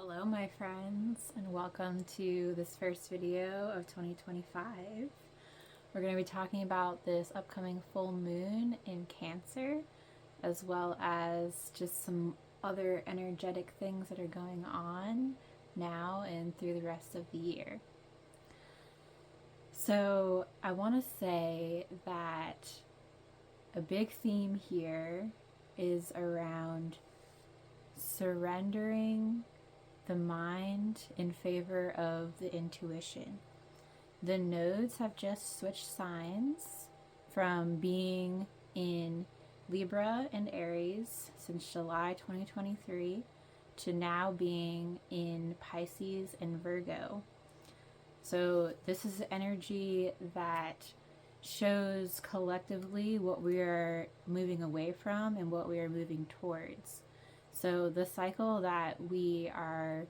Hello, my friends, and welcome to this first video of 2025. We're going to be talking about this upcoming full moon in Cancer, as well as just some other energetic things that are going on now and through the rest of the year. So, I want to say that a big theme here is around surrendering the mind in favor of the intuition. The nodes have just switched signs from being in Libra and Aries since July 2023 to now being in Pisces and Virgo. So this is energy that shows collectively what we are moving away from and what we are moving towards. So the cycle that we are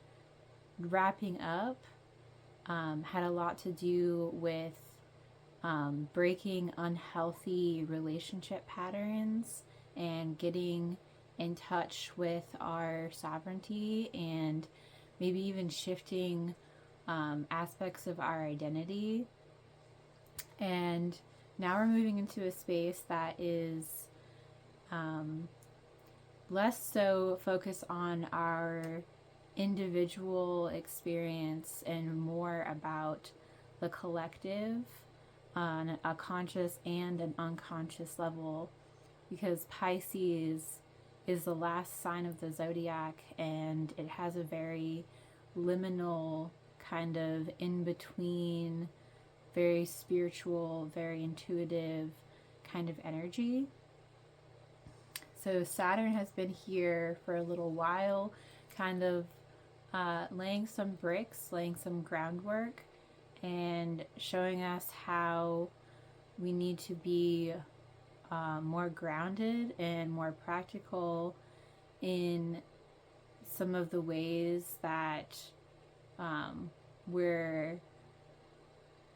wrapping up had a lot to do with breaking unhealthy relationship patterns and getting in touch with our sovereignty and maybe even shifting aspects of our identity. And now we're moving into a space that is less so focus on our individual experience and more about the collective on a conscious and an unconscious level, because Pisces is the last sign of the zodiac and it has a very liminal kind of in between, very spiritual, very intuitive kind of energy. So Saturn has been here for a little while, kind of laying some bricks, laying some groundwork, and showing us how we need to be more grounded and more practical in some of the ways that we're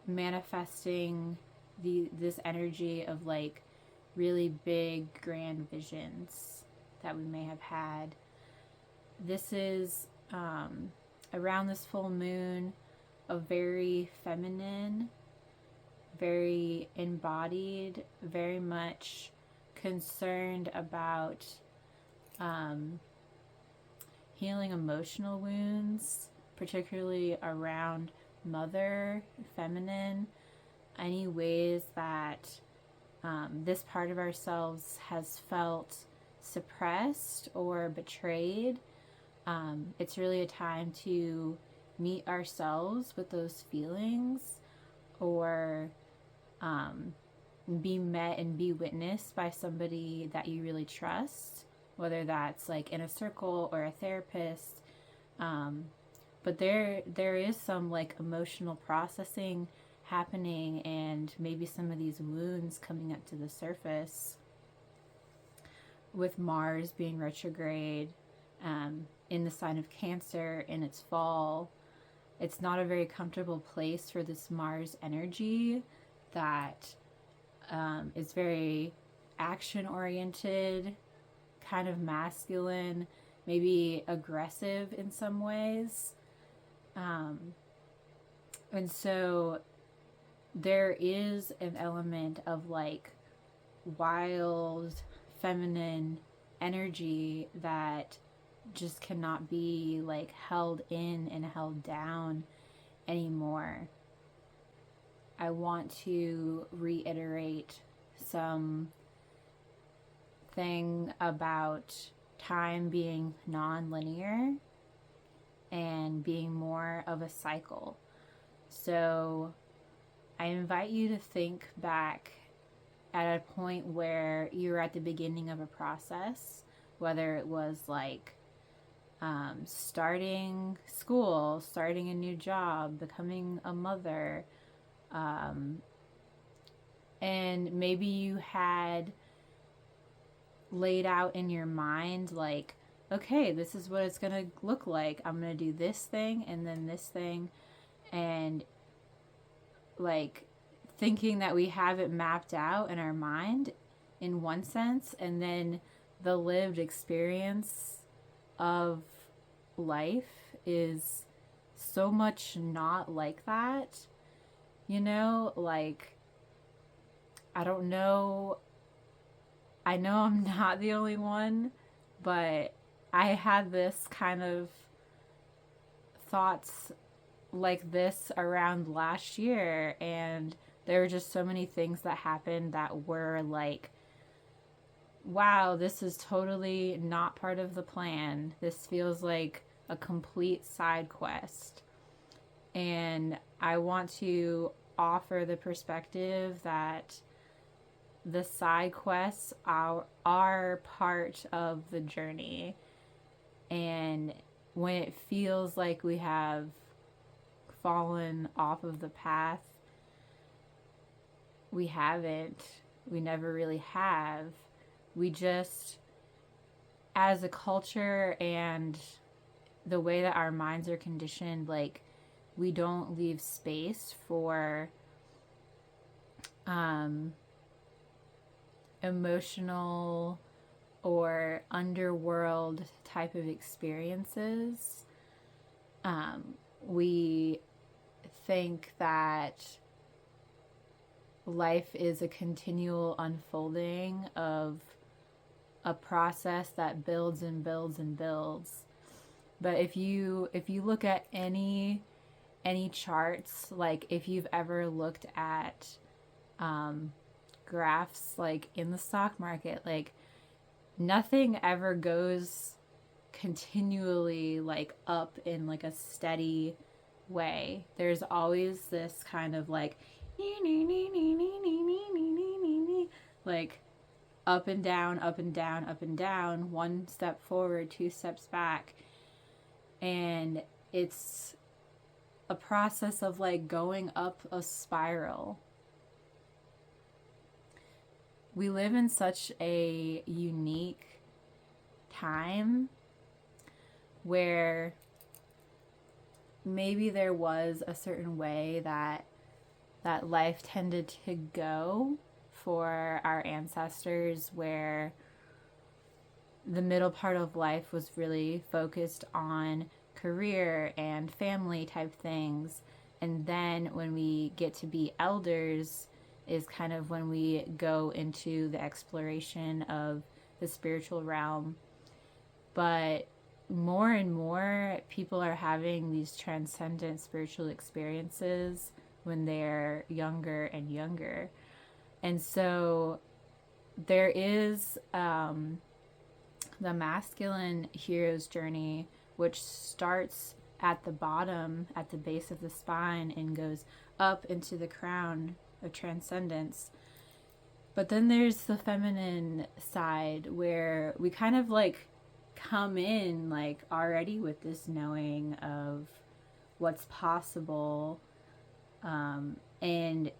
manifesting this energy of like really big grand visions that we may have had. This is around this full moon a very feminine, very embodied, very much concerned about healing emotional wounds, particularly around mother, feminine, any ways that this part of ourselves has felt suppressed or betrayed. It's really a time to meet ourselves with those feelings, or be met and be witnessed by somebody that you really trust, whether that's like in a circle or a therapist. But there is some like emotional processing happening, and maybe some of these wounds coming up to the surface with Mars being retrograde in the sign of Cancer in its fall. It's not a very comfortable place for this Mars energy that is very action oriented, kind of masculine, maybe aggressive in some ways. And so there is an element of like wild feminine energy that just cannot be like held in and held down anymore. I want to reiterate something about time being non-linear and being more of a cycle. So I invite you to think back at a point where you're at the beginning of a process, whether it was like starting school, starting a new job, becoming a mother, and maybe you had laid out in your mind like, okay, this is what it's gonna look like. I'm gonna do this thing and then this thing, and like thinking that we have it mapped out in our mind in one sense, and then the lived experience of life is so much not like that. You know, like, I don't know. I know I'm not the only one, but I had this kind of thoughts like this around last year, and there were just so many things that happened that were like, wow, this is totally not part of the plan. This feels like a complete side quest. And I want to offer the perspective that the side quests are part of the journey. And when it feels like we have fallen off of the path, we haven't. We never really have. We just, as a culture and the way that our minds are conditioned, like, we don't leave space for emotional or underworld type of experiences. We think that life is a continual unfolding of a process that builds and builds and builds. But if you look at any charts, like if you've ever looked at graphs like in the stock market, like nothing ever goes continually like up in like a steady way. There's always this kind of like like up and down, up and down, up and down, one step forward, two steps back. And it's a process of like going up a spiral. We live in such a unique time where maybe there was a certain way that life tended to go for our ancestors, where the middle part of life was really focused on career and family type things. And then when we get to be elders is kind of when we go into the exploration of the spiritual realm. But more and more people are having these transcendent spiritual experiences when they're younger and younger. And so there is the masculine hero's journey, which starts at the bottom, at the base of the spine, and goes up into the crown of transcendence. But then there's the feminine side, where we kind of like come in like already with this knowing of what's possible, and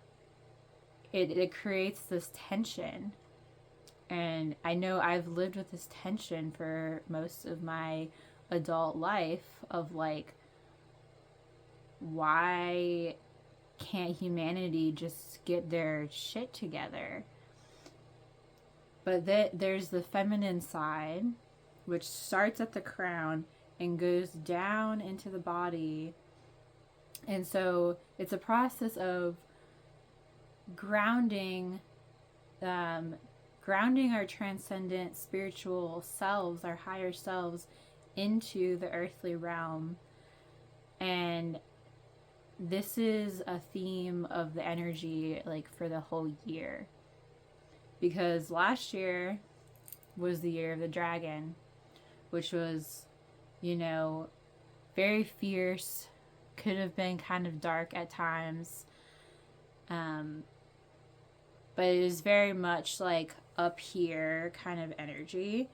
it creates this tension. And I know I've lived with this tension for most of my adult life of like, why can't humanity just get their shit together? But there's the feminine side, which starts at the crown and goes down into the body. And so it's a process of grounding our transcendent spiritual selves, our higher selves, into the earthly realm. And this is a theme of the energy like for the whole year, because last year was the year of the dragon, which was, you know, very fierce, could have been kind of dark at times, but it is very much like up here kind of energy.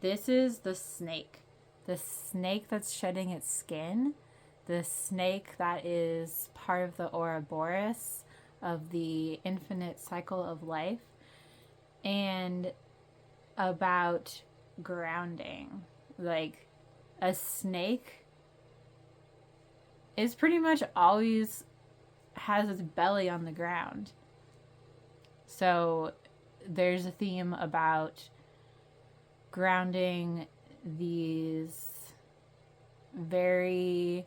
This is the snake that's shedding its skin, the snake that is part of the Ouroboros of the infinite cycle of life, and about grounding. Like, a snake is pretty much always has its belly on the ground. So there's a theme about grounding these very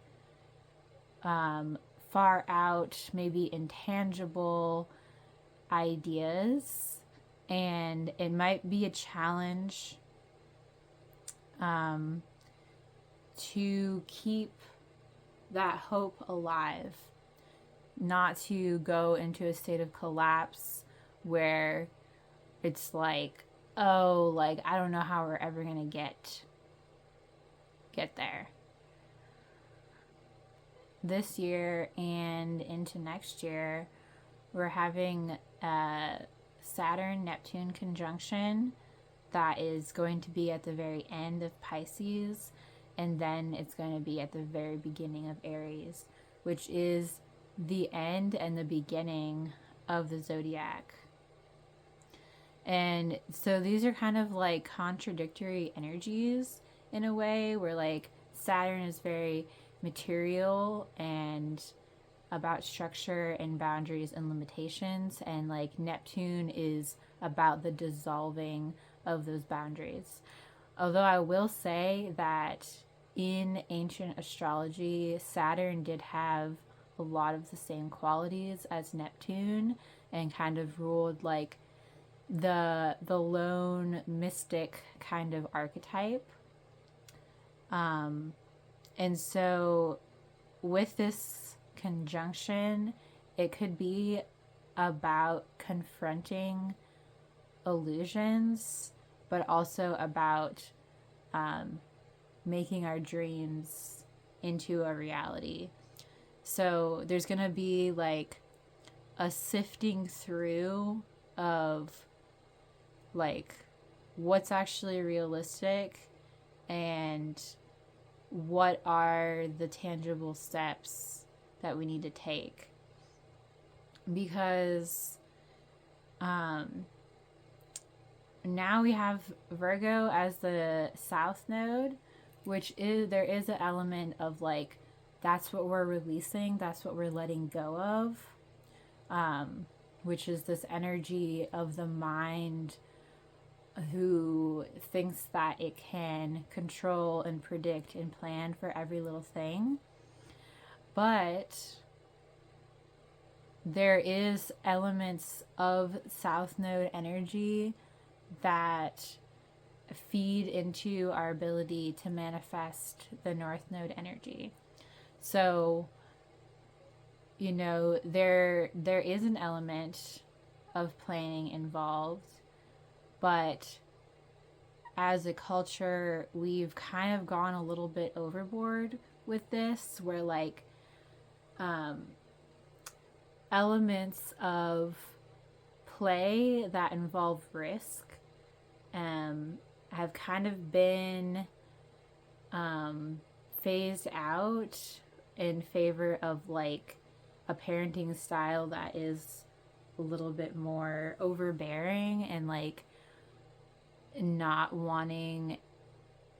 far out, maybe intangible ideas, and it might be a challenge to keep that hope alive, not to go into a state of collapse where it's like, oh, like I don't know how we're ever gonna get there. This year and into next year, we're having a Saturn Neptune conjunction that is going to be at the very end of Pisces, and then it's going to be at the very beginning of Aries, which is the end and the beginning of the zodiac. And so these are kind of like contradictory energies in a way, where like Saturn is very material and about structure and boundaries and limitations, and like Neptune is about the dissolving of those boundaries. Although I will say that in ancient astrology, Saturn did have a lot of the same qualities as Neptune, and kind of ruled like the lone mystic kind of archetype. And so with this conjunction, it could be about confronting illusions, but also about making our dreams into a reality. So there's going to be like a sifting through of like what's actually realistic and what are the tangible steps that we need to take. Because now we have Virgo as the south node, which is, there is an element of like, that's what we're releasing, that's what we're letting go of, which is this energy of the mind who thinks that it can control and predict and plan for every little thing. But there is elements of south node energy that feed into our ability to manifest the north node energy. So, you know, there is an element of planning involved, but as a culture, we've kind of gone a little bit overboard with this, where like elements of play that involve risk have kind of been phased out in favor of like a parenting style that is a little bit more overbearing and like not wanting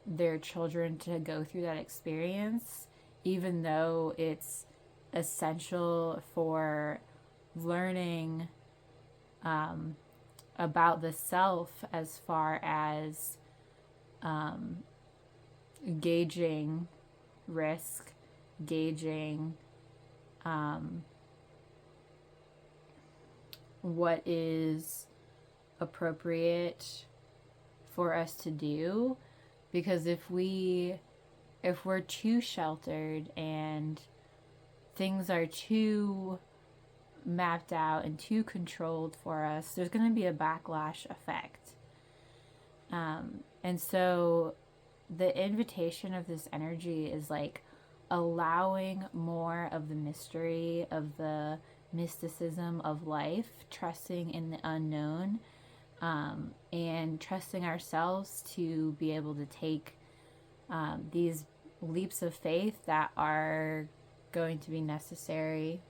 their children to go through that experience, even though it's essential for learning about the self, as far as gauging risk, gauging what is appropriate for us to do. Because if we're too sheltered and things are too mapped out and too controlled for us, there's going to be a backlash effect. And so the invitation of this energy is like allowing more of the mystery, of the mysticism of life, trusting in the unknown, and trusting ourselves to be able to take these leaps of faith that are going to be necessary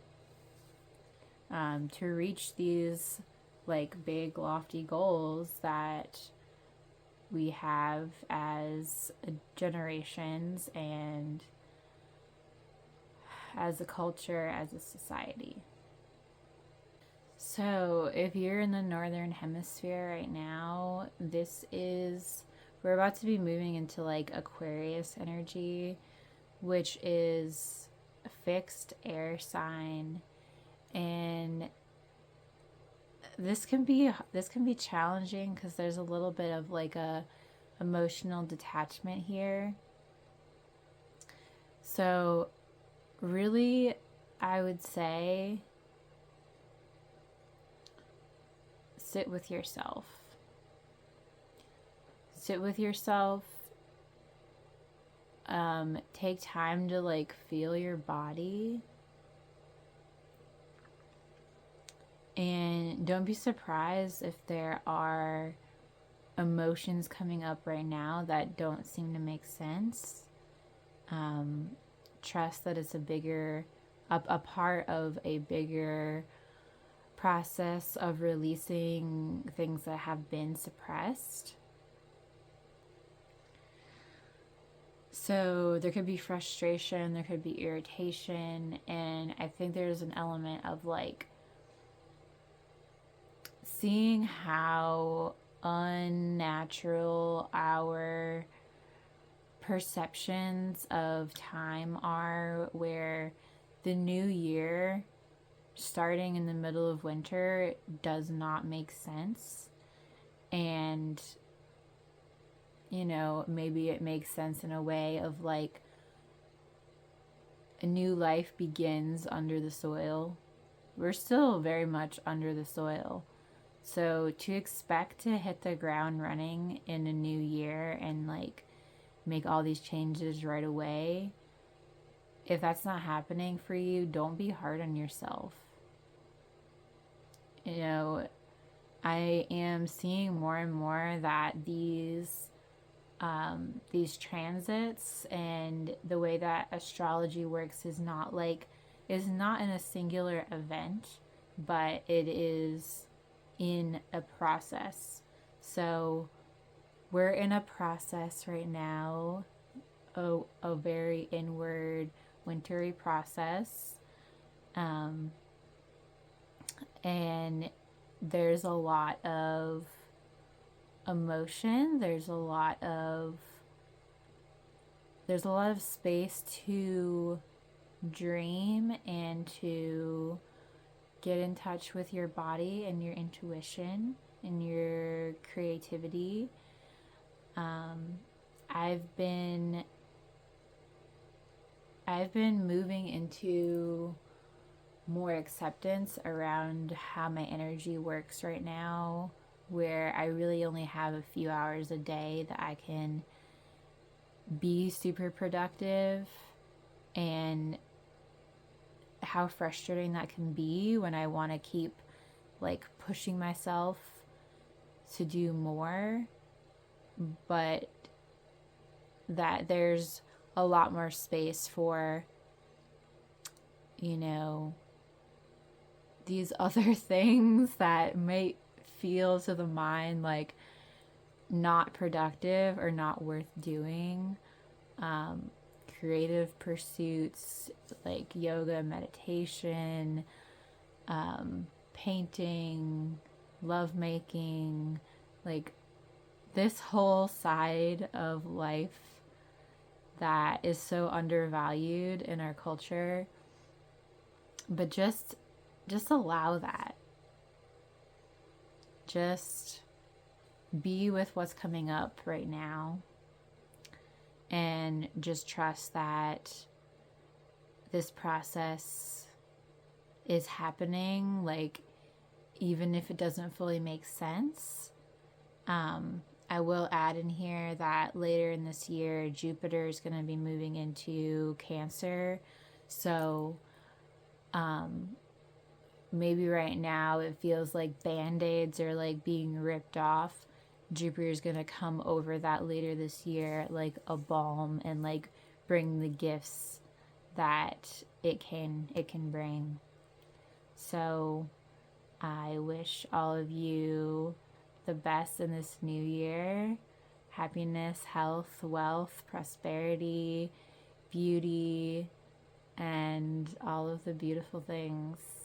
to reach these like big lofty goals that we have as generations and as a culture, as a society. So if you're in the northern hemisphere right now, we're about to be moving into like Aquarius energy, which is a fixed air sign, and this can be challenging because there's a little bit of like a emotional detachment here. So really, I would say sit with yourself. Sit with yourself. Take time to like feel your body. And don't be surprised if there are emotions coming up right now that don't seem to make sense. Trust that it's a part of a bigger process of releasing things that have been suppressed. So there could be frustration, there could be irritation, and I think there's an element of like seeing how unnatural our perceptions of time are, where the new year starting in the middle of winter does not make sense. And you know, maybe it makes sense in a way of like a new life begins under the soil. We're still very much under the soil. So to expect to hit the ground running in a new year and like make all these changes right away, if that's not happening for you, don't be hard on yourself. You know, I am seeing more and more that these transits and the way that astrology works is not in a singular event, but it is in a process. So we're in a process right now, a very inward, wintry process, and there's a lot of emotion. There's a lot of space to dream and to get in touch with your body and your intuition and your creativity. I've been moving into more acceptance around how my energy works right now, where I really only have a few hours a day that I can be super productive, and how frustrating that can be when I want to keep like pushing myself to do more, but that there's a lot more space for, you know, these other things that may feel to the mind like not productive or not worth doing. Creative pursuits like yoga, meditation, painting, lovemaking, like this whole side of life that is so undervalued in our culture. But just allow that. Just be with what's coming up right now, and just trust that this process is happening, like even if it doesn't fully make sense. I will add in here that later in this year, Jupiter is going to be moving into Cancer. So maybe right now it feels like band-aids are like being ripped off. Jupiter is going to come over that later this year like a balm, and like bring the gifts that it can bring. So I wish all of you the best in this new year. Happiness, health, wealth, prosperity, beauty, and all of the beautiful things.